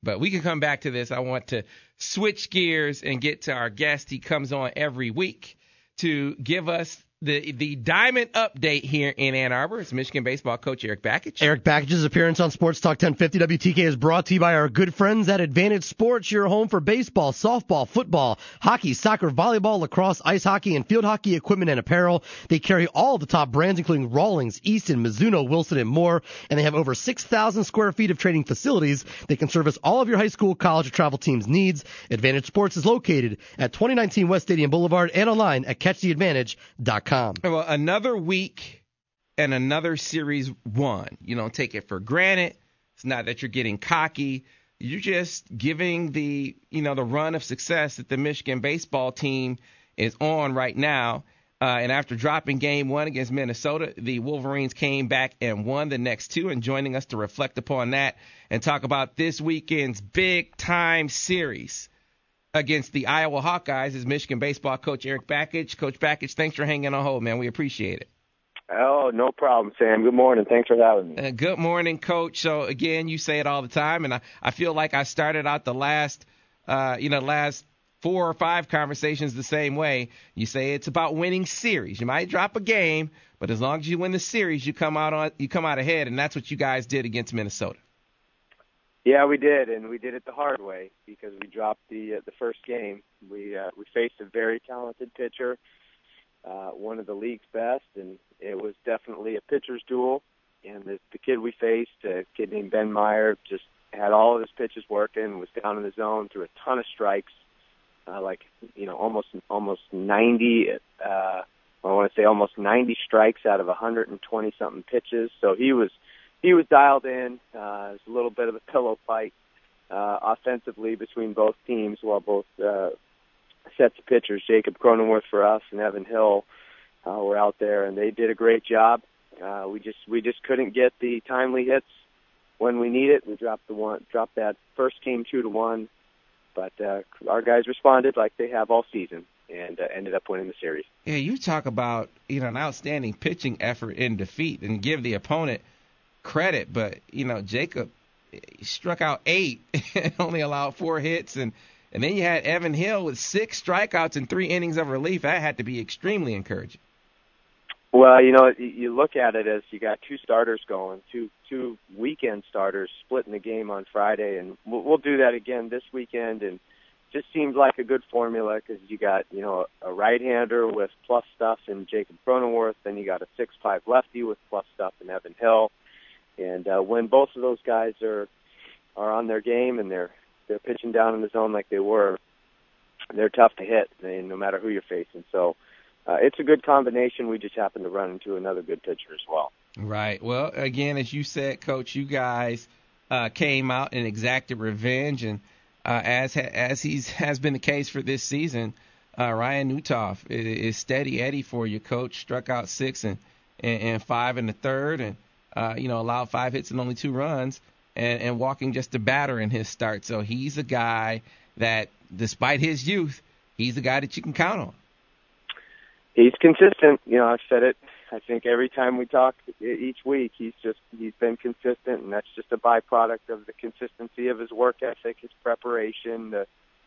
But we can come back to this. I want to switch gears and get to our guest. He comes on every week to give us the Diamond update here in Ann Arbor. It's Michigan baseball coach Eric Bakich. Eric Bakich's appearance on Sports Talk 1050 WTKA is brought to you by our good friends at Advantage Sports, your home for baseball, softball, football, hockey, soccer, volleyball, lacrosse, ice hockey, and field hockey equipment and apparel. They carry all the top brands, including Rawlings, Easton, Mizuno, Wilson, and more. And they have over 6,000 square feet of training facilities. They can service all of your high school, college, or travel teams' needs. Advantage Sports is located at 2019 West Stadium Boulevard and online at catchtheadvantage.com. Well, another week and another series won. You don't take it for granted. It's not that you're getting cocky. You're just giving the run of success that the Michigan baseball team is on right now. And after dropping game one against Minnesota, the Wolverines came back and won the next two. And joining us to reflect upon that and talk about this weekend's big-time series against the Iowa Hawkeyes is Michigan baseball coach Eric Bakich. Coach Bakich, thanks for hanging on hold, man. We appreciate it. Oh, no problem, Sam. Good morning. Thanks for having me. Good morning, Coach. So, again, you say it all the time, and I feel like I started out the last 4 or 5 conversations the same way. You say it's about winning series. You might drop a game, but as long as you win the series, you come out ahead, and that's what you guys did against Minnesota. Yeah, we did, and we did it the hard way because we dropped the first game. We faced a very talented pitcher, one of the league's best, and it was definitely a pitcher's duel. And the kid we faced, a kid named Ben Meyer, just had all of his pitches working, was down in the zone, threw a ton of strikes, almost 90. I want to say almost 90 strikes out of 120 something pitches. So he was dialed in. It was a little bit of a pillow fight offensively between both teams, while both sets of pitchers, Jacob Cronenworth for us and Evan Hill, were out there, and they did a great job. We just couldn't get the timely hits when we need it. We dropped that first game 2-1, but our guys responded like they have all season and ended up winning the series. Yeah, you talk about an outstanding pitching effort in defeat, and give the opponent credit, but Jacob struck out 8 and only allowed 4 hits, and then you had Evan Hill with 6 strikeouts and 3 innings of relief. That had to be extremely encouraging. Well, you look at it as you got 2 starters going, two weekend starters splitting the game on Friday, and we'll do that again this weekend, and just seems like a good formula because you got a right-hander with plus stuff in Jacob Cronenworth, then you got a 6'5" lefty with plus stuff in Evan Hill. And when both of those guys are on their game and they're pitching down in the zone like they were, they're tough to hit, no matter who you're facing. So it's a good combination. We just happen to run into another good pitcher as well. Right. Well, again, as you said, Coach, you guys came out and exacted revenge, and as has been the case for this season, Ryan Newtoff is steady Eddie for you, Coach. Struck out 6 and 5 in the third, and allowed 5 hits and only 2 runs, and walking just a batter in his start. So he's a guy that, despite his youth, he's a guy that you can count on. He's consistent. I've said it, I think, every time we talk each week. He's been consistent, and that's just a byproduct of the consistency of his work ethic, his preparation, the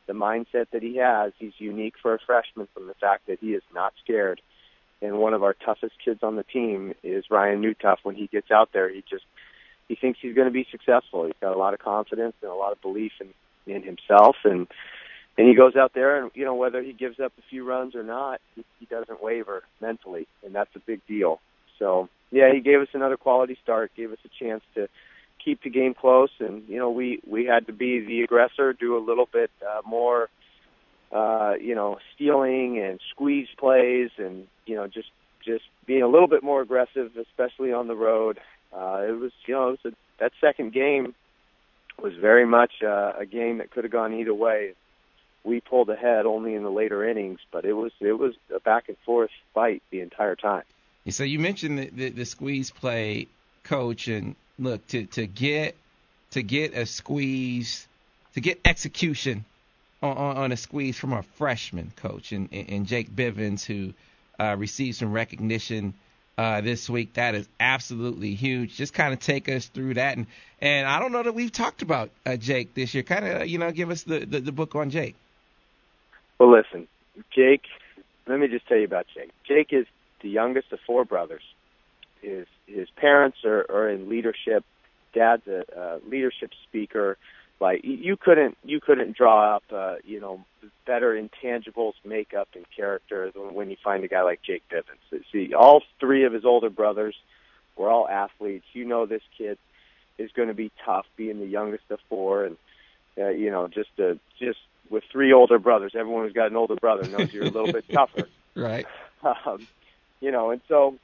mindset that he has. He's unique for a freshman from the fact that he is not scared. And one of our toughest kids on the team is Ryan Newtoff. When he gets out there, he thinks he's going to be successful. He's got a lot of confidence and a lot of belief in himself, and he goes out there, and whether he gives up a few runs or not, he doesn't waver mentally, and that's a big deal. So yeah, he gave us another quality start, gave us a chance to keep the game close, and we had to be the aggressor, do a little bit more stealing and squeeze plays, and just being a little bit more aggressive, especially on the road. That second game was very much a game that could have gone either way. We pulled ahead only in the later innings, but it was a back and forth fight the entire time. So you mentioned the squeeze play, Coach, and look, to get a squeeze, to get execution on a squeeze from a freshman, Coach, and Jake Bivens, who received some recognition this week. That is absolutely huge. Just kind of take us through that. And I don't know that we've talked about Jake this year. Kind of, give us the book on Jake. Well, listen, Jake, let me just tell you about Jake. Jake is the youngest of four brothers. His parents are in leadership. Dad's a leadership speaker. Like you couldn't draw up better intangibles, makeup, and character than when you find a guy like Jake Bivens. See, all three of his older brothers were all athletes. This kid is going to be tough, being the youngest of four, and just with three older brothers, everyone who's got an older brother knows you're a little bit tougher, right? And so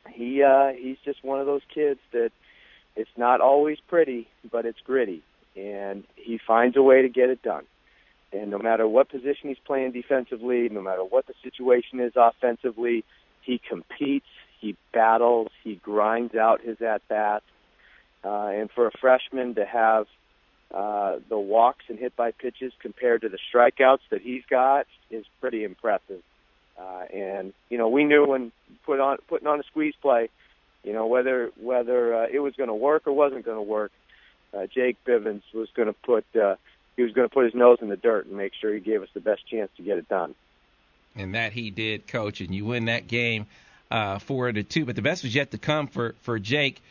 he's just one of those kids that it's not always pretty, but it's gritty. And he finds a way to get it done. And no matter what position he's playing defensively, no matter what the situation is offensively, he competes, he battles, he grinds out his at-bats. And for a freshman to have the walks and hit-by pitches compared to the strikeouts that he's got is pretty impressive. And we knew when putting on a squeeze play, whether it was going to work or wasn't going to work, Jake Bivens was going to put his nose in the dirt and make sure he gave us the best chance to get it done. And that he did, Coach. And you win that game 4-2. But the best was yet to come for Jake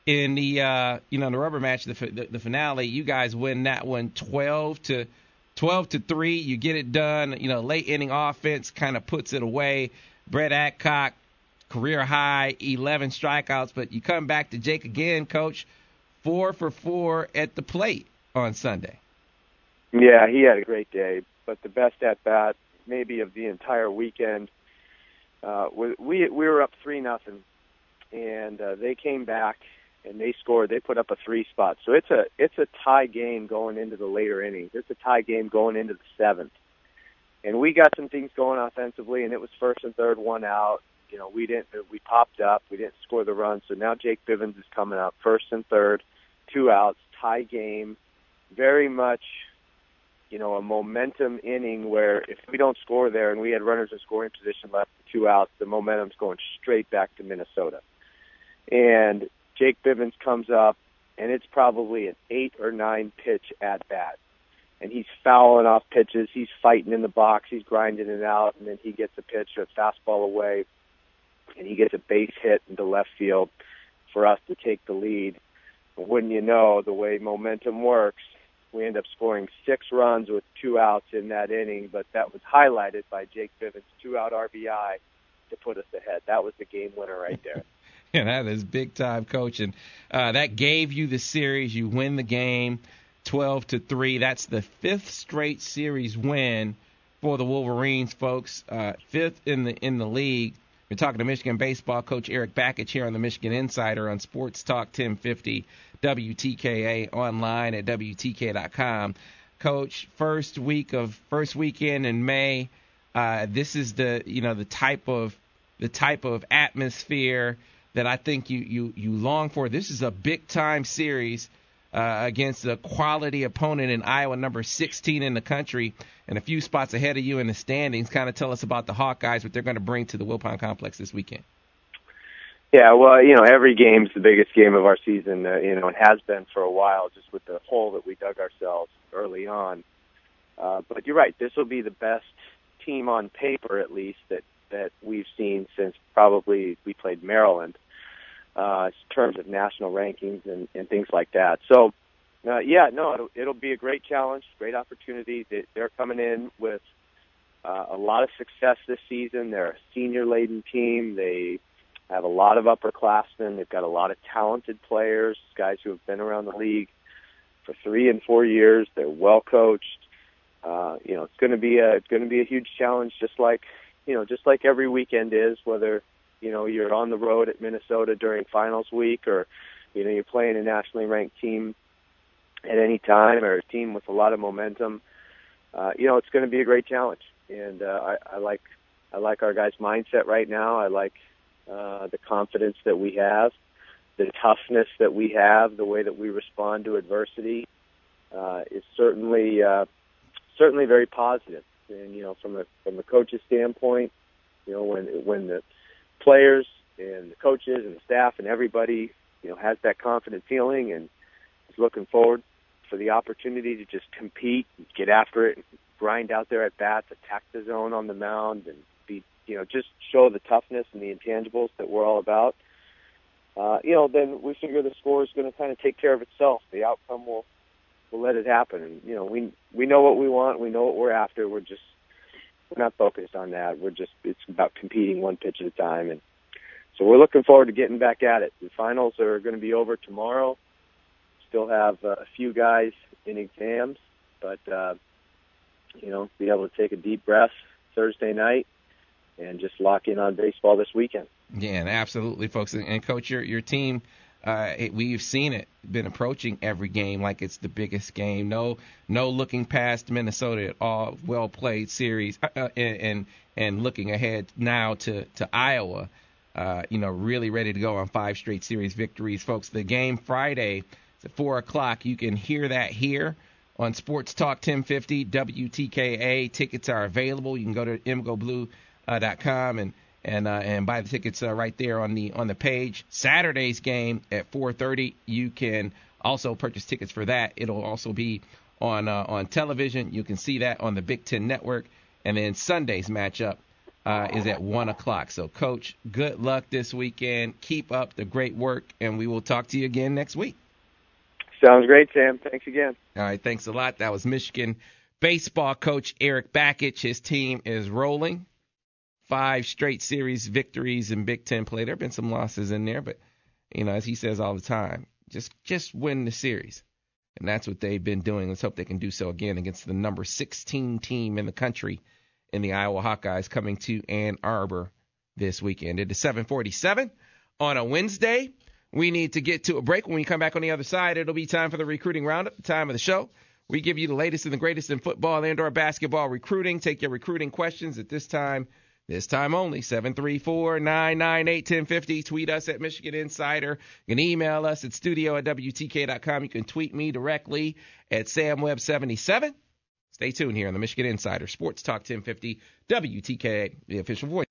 in the the rubber match, the finale. You guys win that one 12-3. You get it done. Late inning offense kind of puts it away. Brett Adcock, career high 11 strikeouts. But you come back to Jake again, Coach. 4 for 4 at the plate on Sunday. Yeah, he had a great day, but the best at bat maybe of the entire weekend. We were up 3-0, and they came back and they scored. They put up a 3 spot, so it's a tie game going into the later innings. It's a tie game going into the 7th, and we got some things going offensively, and it was first and third, 1 out. We popped up. We didn't score the run. So now Jake Bivens is coming up, first and third, 2 outs, tie game. Very much, a momentum inning where if we don't score there and we had runners in scoring position left with 2 outs, the momentum's going straight back to Minnesota. And Jake Bivens comes up, and it's probably an 8 or 9 pitch at bat. And he's fouling off pitches. He's fighting in the box. He's grinding it out, and then he gets a pitch, a fastball away, and he gets a base hit into left field for us to take the lead. But wouldn't you know, the way momentum works, we end up scoring 6 runs with 2 outs in that inning, but that was highlighted by Jake Bivens' 2-out RBI to put us ahead. That was the game winner right there. Yeah, that is big time, Coach. And that gave you the series. You win the game 12-3. That's the 5th straight series win for the Wolverines, folks. 5th in the league. We're talking to Michigan baseball coach Eric Bakich here on the Michigan Insider on Sports Talk 1050 WTKA, online at WTKA.com. Coach, first weekend in May. This is the type of atmosphere that I think you long for. This is a big time series against a quality opponent in Iowa, number 16 in the country, and a few spots ahead of you in the standings. Kind of tell us about the Hawkeyes, what they're going to bring to the Wilpon Complex this weekend. Yeah, well, every game's the biggest game of our season, and has been for a while, just with the hole that we dug ourselves early on. But you're right, this will be the best team on paper, at least, that we've seen since probably we played Maryland, in terms of national rankings and things like that. So, it'll be a great challenge, great opportunity. They're coming in with a lot of success this season. They're a senior-laden team. They have a lot of upperclassmen. They've got a lot of talented players, guys who have been around the league for 3 and 4 years. They're well coached. It's going to be a huge challenge, just like every weekend is, whether you're on the road at Minnesota during finals week, or you're playing a nationally ranked team at any time, or a team with a lot of momentum. It's going to be a great challenge, and I like our guys' mindset right now. I like the confidence that we have, the toughness that we have, the way that we respond to adversity is certainly very positive. And from a coach's standpoint, when the players and the coaches and the staff and everybody, has that confident feeling and is looking forward for the opportunity to just compete, get after it, grind out there at bats, attack the zone on the mound, and be, just show the toughness and the intangibles that we're all about. Then we figure the score is going to kind of take care of itself. The outcome will let it happen. And, we know what we want. We know what we're after. We're not focused on that. It's about competing one pitch at a time. And so we're looking forward to getting back at it. The finals are going to be over tomorrow. Still have a few guys in exams, but, be able to take a deep breath Thursday night and just lock in on baseball this weekend. Yeah, and absolutely, folks. And Coach, your team, we've seen it, been approaching every game like it's the biggest game. No looking past Minnesota at all. Well-played series, and looking ahead now to Iowa, really ready to go on 5 straight series victories. Folks, the game Friday is at 4 o'clock. You can hear that here on Sports Talk 1050 WTKA. Tickets are available. You can go to imgoblue.com and buy the tickets right there on the page. Saturday's game at 4:30. You can also purchase tickets for that. It'll also be on television. You can see that on the Big Ten Network. And then Sunday's matchup is at 1 o'clock. So, Coach, good luck this weekend. Keep up the great work, and we will talk to you again next week. Sounds great, Sam. Thanks again. All right, thanks a lot. That was Michigan baseball coach Eric Bakich. His team is rolling. 5 straight series victories in Big Ten play. There have been some losses in there, but, as he says all the time, just win the series. And that's what they've been doing. Let's hope they can do so again against the number 16 team in the country in the Iowa Hawkeyes coming to Ann Arbor this weekend. It is 7:47 on a Wednesday. We need to get to a break. When we come back on the other side, it'll be time for the recruiting roundup, the time of the show. We give you the latest and the greatest in football and/or basketball recruiting. Take your recruiting questions at this time only, 734-998-1050. Tweet us at Michigan Insider. You can email us at studio@WTK.com. You can tweet me directly at SamWeb77. Stay tuned here on the Michigan Insider Sports Talk 1050 WTKA, the official voice.